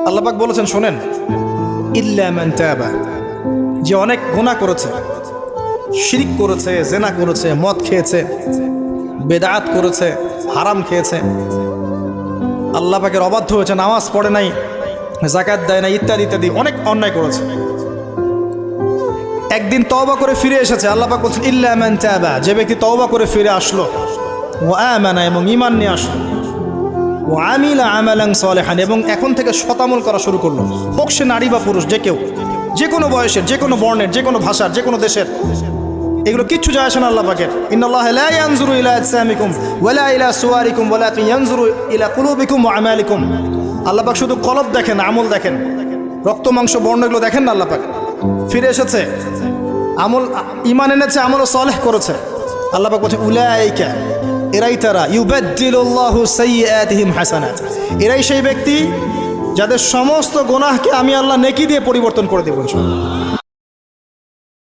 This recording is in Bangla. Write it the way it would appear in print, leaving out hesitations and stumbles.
আল্লাহ পাক বলেছেন শোনেন, ইল্লা মান তাবা, যে অনেক গুনাহ করেছে, শিরক করেছে, জেনা করেছে, মদ খেয়েছে, বেদাত করেছে, হারাম খেয়েছে, আল্লাহ পাকের অবাধ্য হয়েছে, নামাজ পড়ে নাই, যাকাত দেয় না, ইত্যাদি ইত্যাদি অনেক অন্যায় করেছে, একদিন তওবা করে ফিরে এসেছে। আল্লাহ পাক বলছেন ইল্লা মান তাবা, যে ব্যক্তি তওবা করে ফিরে আসলো, ওয়া আমানা, এবং ঈমান নিয়ে আসলো, ওয়া আমিলা আমালান সালিহান, এবং এখন থেকে সতামল করা শুরু করলো, হোক সে নারী বা পুরুষ, যে কেউ, যে কোনো বয়সের, যে কোনো বর্ণের, যে কোনো ভাষার, যে কোনো দেশের, এগুলো কিচ্ছু যায় আসে না আল্লাহ পাকের। ইন্নাল্লাহা লা ইয়ানজুরু ইলা আজসামিকুম ওয়ালা ইলা সুওয়ারিকুম ওয়ালাকিন ইয়ানজুরু ইলা কুলুবিকুম ওয়া আমালিকুম। আল্লাহ পাক শুধু কলব দেখেন, আমল দেখেন, রক্ত মাংস বর্ণ এগুলো দেখেন না। আল্লাহ পাক ফিরে এসেছে, আমল, ঈমান এনেছে, আমল সালেহ করেছে। আল্লাহ পাক বলছেন উলাইকা, এরাই তারা, ইউবাদদিলুল্লাহু সাইয়্যাতিহিম হাসানাত, এরাই সেই ব্যক্তি যাদের সমস্ত গুনাহকে আমি আল্লাহ নেকি দিয়ে পরিবর্তন করে দেব ইনশাআল্লাহ।